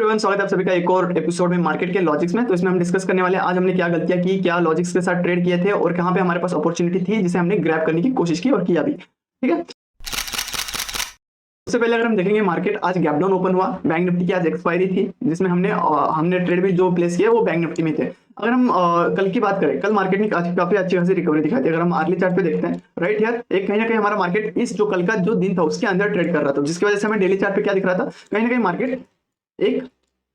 Everyone, स्वागत है आप सभी का एक और एपिसोड में मार्केट के लॉजिक्स में। तो इसमें हम डिस्कस करने वाले हैं आज हमने क्या गलतियां की, क्या लॉजिक्स के साथ ट्रेड किए थे और कहां पे हमारे पास अपॉर्चुनिटी थी जिसे हमने ग्रैब करने की कोशिश की और किया भी। ठीक है, उससे पहले अगर हम देखेंगे मार्केट आज गैप डाउन ओपन हुआ। बैंक निफ्टी की आज एक्सपायरी थी जिसमें हमने ट्रेड भी जो प्लेस किया वो बैंक निफ्टी में थे। अगर हम कल की बात करें, कल मार्केट ने काफी अच्छी खासी रिकवरी दिखाई थी। अगर हम अर्ली चार्ट पे देखते हैं, राइट यार, एक कहीं ना कहीं हमारा मार्केट इस जो कल का जो दिन था उसके अंदर ट्रेड कर रहा था, जिसकी वजह से हमें डेली चार्ट पे क्या दिख रहा था, कहीं ना कहीं मार्केट एक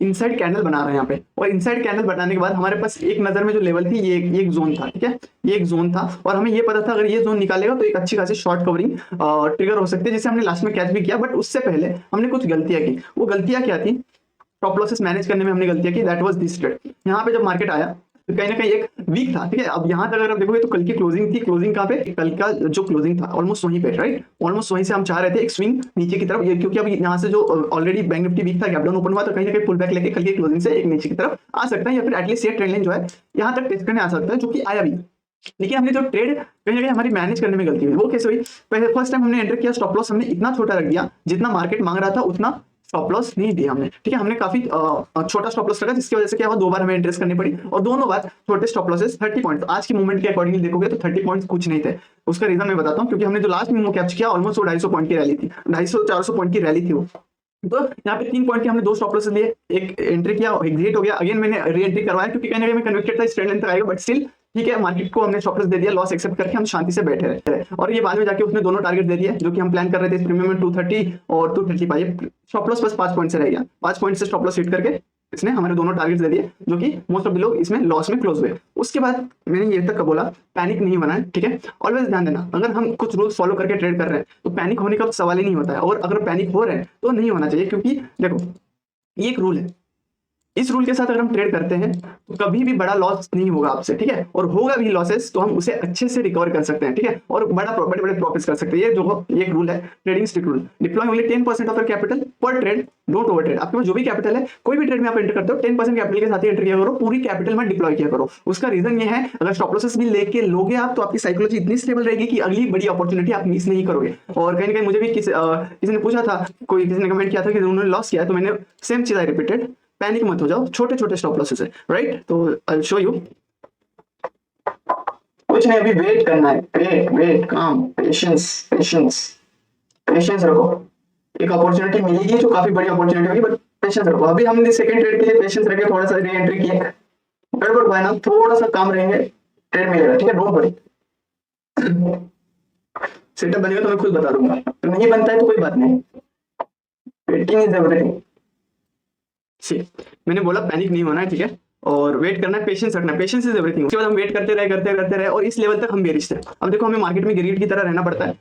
इनसाइड कैंडल बना रहे हैं यहाँ पे। और इनसाइड कैंडल बनाने के बाद हमारे पास एक नजर में जो लेवल थी ये एक जोन था। ठीक है, ये एक जोन था और हमें ये पता था अगर ये जोन निकालेगा तो एक अच्छी खासी शॉर्ट कवरिंग ट्रिगर हो सकती है, जिसे हमने लास्ट में कैच भी किया। बट उससे पहले हमने कुछ गलतियां की। वो गलतियां क्या थी? स्टॉप लॉसेस मैनेज करने में हमने गलतियां की। That was this trade. यहाँ पे जब मार्केट आया तो कहीं ना कहीं एक वीक था। ठीक है, अब यहाँ तक अगर आप देखोगे तो कल की क्लोजिंग थी। क्लोजिंग कहाँ पे? कल का जो क्लोजिंग था ऑलमोस्ट वहीं पे, राइट, ऑलमोस्ट वहीं से हम चाह रहे थे एक स्विंग नीचे की तरफ, क्योंकि अब यहाँ से जो ऑलरेडी बैंक निफ्टी वीक था, गैप डाउन ओपन हुआ, तो कहीं ना कहीं पुल बैक लेके कल की क्लोजिंग से एक नीचे की तरफ आ सकता है, या फिर एटलीस्ट ये ट्रेंड लाइन जो है यहाँ तक टेस्ट करने आ सकता है, जो कि आया भी। लेकिन हमने जो ट्रेड कहीं ना कहीं हमारी मैनेज करने में गलती हुई। वो कैसे हुई? पहले फर्स्ट टाइम हमने एंटर किया, स्टॉप लॉस हमने इतना छोटा रख दिया जितना मार्केट मांग रहा था उतना स्टॉप लॉस नहीं दिया हमने। ठीक है, हमने काफी छोटा स्टॉप लॉस रखा, जिसकी वजह से क्या हुआ, 2 बार हमें इंटरेस्ट करनी पड़ी और दोनों बार छोटे स्टॉप लॉसेस 30 पॉइंट। आज की मूवमेंट के अकॉर्डिंगली देखोगे तो 30 पॉइंट्स कुछ नहीं थे। उसका रीजन मैं बताता हूँ, क्योंकि हमने जो लास्ट में कैप्चर किया ऑलमोस्ट 250 पॉइंट की रैली थी, 250-400 पॉइंट की रैली थी वो। तो यहाँ पे 3 पॉइंट के हमने 2 स्टॉप लॉसेस लिए, एक एंट्री किया, एग्जिट हो गया, अगेन मैंने री एंट्री करवाया क्योंकि कहीं ना कहीं मैं कन्विक्टेड था इस ट्रेंड लाइन तक आएगा। बट स्टिल ठीक है, मार्केट को हमने स्टॉप लॉस दे दिया, लॉस एक्सेप्ट करके हम शांति से बैठे रहे। और ये बाद में जाके उसने दोनों टारगेट दे दिए जो कि हम प्लान कर रहे थे इस प्रीमियम में, 230 और 235। स्टॉप लॉस बस 5 पॉइंट से रह गया। 5 पॉइंट से स्टॉप लॉस हिट करके इसने हमारे दोनों टारगेट्स दे दिए, जो कि मोस्ट ऑफ द लोग इसमें लॉस में क्लोज हुए। उसके बाद मैंने ये तक बोला पैनिक नहीं होना है। ठीक है, ऑलवेज ध्यान देना, अगर हम कुछ रूल्स फॉलो करके ट्रेड कर रहे हैं तो पैनिक होने का सवाल ही नहीं होता है। और अगर पैनिक हो रहे हैं तो नहीं होना चाहिए, क्योंकि देखो ये एक रूल है। इस रूल के साथ अगर हम ट्रेड करते हैं तो कभी भी बड़ा लॉस नहीं होगा आपसे। ठीक है, और होगा भी लॉसेस तो हम उसे अच्छे से रिकवर कर सकते हैं। ठीक है, और बड़े बड़े प्रॉफिट्स कर सकते हैं। ये जो एक रूल है, trading strict rule, deploy only 10% of your capital पर ट्रेड, डोंट ओवर ट्रेड। आपके पास जो भी कैपिटल है, कोई भी ट्रेड में आप एंटर करते हो 10% कैपिटल के साथ ही एंटर किया करो, पूरी कैपिटल में डिप्लॉय किया करो। उसका रीजन ये है, अगर स्टॉप लॉसेस भी लेके लोगे आप तो आपकी साइकोलॉजी इतनी स्टेबल रहेगी कि अगली बड़ी अपॉर्चुनिटी आप मिस नहीं करोगे। और कहीं ना कहीं मुझे भी किसी ने पूछा था, किसी ने कमेंट किया था कि उन्होंने लॉस किया, तो मैंने सेम चीज आई रिपीटेड, पैनिक मत हो जाओ, छोटे छोटे स्टॉप लॉसेस है, राइट। तो आई विल शो यू। कुछ नहीं, अभी वेट करना है, वेट काम, पेशेंस रखो। एक अपॉर्चुनिटी मिलेगी जो काफी बड़ी अपॉर्चुनिटी होगी, बट पेशेंस रखो। अभी हमने सेकंड ट्रेड के लिए पेशेंस रखे, थोड़ा सा री एंट्री किए, गड़बड़ हुआ ना, थोड़ा सा काम रहेंगे, ट्रेड मिलेगा। ठीक है, डोंट वरी। सेटअप बनेगा तो मैं खुद बता दूंगा, तो नहीं बनता है तो कोई बात नहीं, वेटिंग इज एवरीथिंग। मैंने बोला पैनिक नहीं होना है, ठीक है, और वेट करना है, पेशेंस रखना है, पेशेंस इज एवरीथिंग। उसके बाद हम वेट करते रहे और इस लेवल तक हम बेरिश थे। अब देखो हमें मार्केट में ग्रीड की तरह रहना पड़ता है।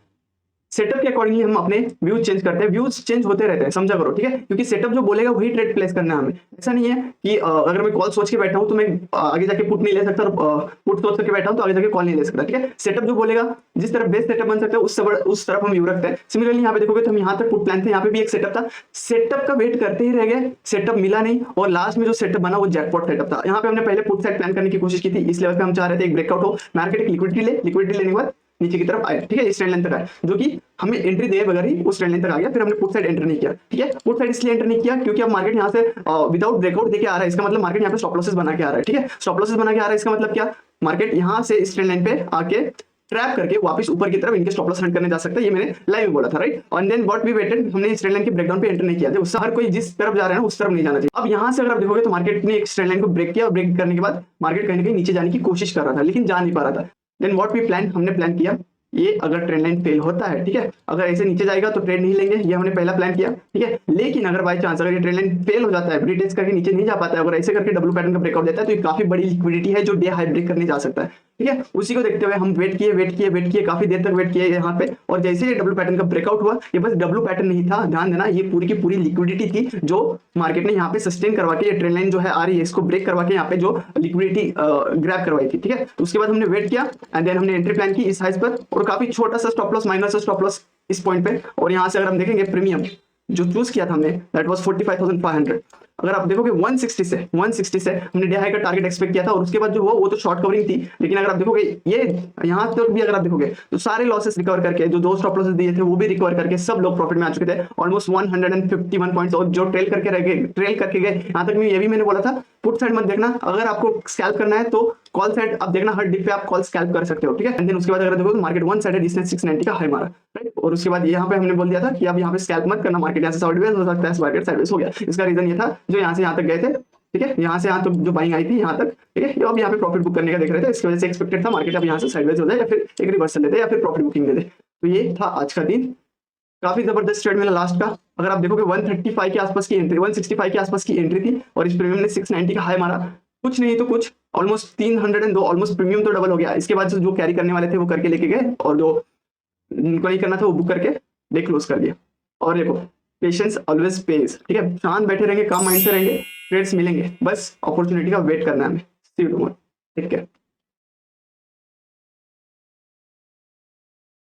सेटअप के अकॉर्डिंगली हम अपने व्यूज चेंज करते हैं, व्यूज चेंज होते रहते हैं, समझा करो। ठीक है, क्योंकि सेटअप जो बोलेगा वही ट्रेड प्लेस करना है हमें। ऐसा नहीं है कि अगर मैं कॉल सोच के बैठा हूं तो मैं आगे जाके पुट नहीं ले सकता, और पुट सोच करके बैठा हूं तो आगे जाके कॉल नहीं ले सकता। ठीक है, सेटअप जो बोलेगा, जिस तरफ बेस्ट सेटअप बन सकता है उस तरफ हम व्यू रखते हैं। सिमिलरली यहाँ पे देखोगे तो हम यहाँ तक पुट प्लान थे, यहाँ पे भी एक सेटअप था, सेटअप का वेट करते ही रह गए, सेटअप मिला नहीं, और लास्ट में जो सेटअप बना वो जैकपॉट सेटअप था। यहाँ पे हमने पहले पुट साइड प्लान करने की कोशिश की थी, इस लेवल पे हम चाह रहे थे एक ब्रेकआउट हो, मार्केट एक लिक्विडिटी लेने के बाद नीचे की तरफ आया। ठीक है, इस ट्रेंड लाइन तक आया, जो कि हमें एंट्री दिए बगैर ही उस ट्रेंड लाइन तक आ गया। फिर हमने पुट साइड एंटर नहीं किया। ठीक है, पुट साइड इसलिए एंटर नहीं किया क्योंकि अब मार्केट यहाँ से विदाउट ब्रेकआउट देके आ रहा है, इसका मतलब मार्केट यहाँ पे स्टॉप लॉसेस बना के आ रहा है। ठीक है, स्टॉप लॉसेस बना के आ रहा है, इसका मतलब क्या, मार्केट यहाँ से इस ट्रेंड लाइन पे आके ट्रैप करके वापस ऊपर की तरफ इनके स्टॉप लॉस हंट करने जा सकता है। ये मैंने लाइव में बोला था, राइट। और देन व्हाट वी वेटेड, हमने इस ट्रेंड लाइन के ब्रेकडाउन पे एंटर नहीं किया था। उससे हर कोई जिस तरफ जा रहा है ना उस तरफ नहीं जाना चाहिए। अब यहाँ से अगर आप देखोगे तो मार्केट ने एक ट्रेंड लाइन को ब्रेक किया, और ब्रेक करने के बाद मार्केट कहीं ना कहीं नीचे जाने की कोशिश कर रहा था, लेकिन जा नहीं पा रहा था। देन व्हाट वी प्लान, हमने प्लान किया, ये अगर ट्रेंड लाइन फेल होता है, ठीक है, अगर ऐसे नीचे जाएगा तो ट्रेड नहीं लेंगे, ये हमने पहला प्लान किया। ठीक है, लेकिन अगर बाई चांस अगर ये ट्रेंड लाइन फेल हो जाता है, ब्रिटेज करके नीचे नहीं जा पाता है, अगर ऐसे करके डब्ल्यू पैटर्न का ब्रेकआउट देता है, तो ये काफी बड़ी लिक्विडिटी है जो डे हाई ब्रेक करने जा सकता है। ठीक है, उसी को देखते हुए हम वेट किए, काफी देर तक वेट किए यहाँ पे, और जैसे ये डब्ल्यू पैटर्न का ब्रेकआउट हुआ, ये बस डब्ल्यू पैटर्न नहीं था, ध्यान देना, ये पूरी की पूरी लिक्विडिटी थी जो मार्केट ने यहाँ पे सस्टेन करवा के, ये ट्रेंड लाइन जो है आ रही है इसको ब्रेक करवा के यहाँ पे जो लिक्विडिटी ग्रैब करवाई थी। ठीक है, तो उसके बाद हमने वेट किया एंड देन हमने एंट्री प्लान की इस हाइस पर, और काफी छोटा सा स्टॉप लॉस, माइनर सा स्टॉप लॉस इस पॉइंट पे। और यहाँ से अगर हम देखेंगे प्रीमियम जो चूज किया था हमने, दैट वाज 45,500। अगर आप देखोगे 160 से हमने डे हाई का टारगेट एक्सपेक्ट किया था और उसके बाद जो हुआ वो तो शॉर्ट कवरिंग थी, लेकिन अगर आप देखोगे ये यहाँ तक भी अगर आप देखोगे तो सारे लॉसेस रिकवर करके, जो 2 स्टॉप लॉसेस दिए थे वो भी रिकवर करके सब लोग प्रॉफिट में आ चुके थे, ऑलमोस्ट 151 पॉइंट्स। और जो ट्रेल करके रह गए, ट्रेल करके गए, यहाँ तक ये भी मैंने बोला था पुट साइड मत देखना, अगर आपको स्कैल्प करना है तो कॉल साइड आप देखना, हर डिप पे आप कॉल स्कैल्प कर सकते हो, ठीक है। एंड देन उसके बाद अगर देखो तो मार्केट वन साइड है जिसने 690 का हाई मारा, राइट। और उसके बाद यहाँ पे हमने बोल दिया था कि अब यहाँ पे स्कैल्प मत करना, मार्केट यहाँ से साइडवेज हो सकता है, मार्केट साइडवेज हो गया। इसका रीजन ये था जो यहाँ से यहाँ तक गए थे, ठीक है, यहाँ से यहाँ तक जो बाइंग आई थी यहाँ तक, ठीक है, अब यहाँ पे प्रॉफिट बुक करने का देख रहे थे, इसकी वजह से एक्सपेक्टेड था मार्केट अब यहाँ से साइडवेज हो जाए या फिर एक रिवर्सल दे दे या फिर प्रॉफिट बुकिंग दे दे। तो ये था आज का दिन, काफी जबरदस्त ट्रेड मेरा लास्ट का। अगर आप देखोगे 135 के आसपास की एंट्री, 165 के आसपास की एंट्री थी और इस प्रीमियम ने 690 का हाई मारा, कुछ नहीं तो कुछ ऑलमोस्ट 302, ऑलमोस्ट प्रीमियम तो डबल हो गया। इसके बाद जो कैरी करने वाले थे वो करके लेके गए और जो इनको नहीं करना था वो बुक करके डे क्लोज कर दिया। और देखो पेशेंस ऑलवेज पेज, ठीक है, शांत बैठे रहेंगे, काम माइंड से रहेंगे, ट्रेड्स मिलेंगे, बस अपॉर्चुनिटी का वेट करना है हमें। सी यू टुमारो, टेक केयर।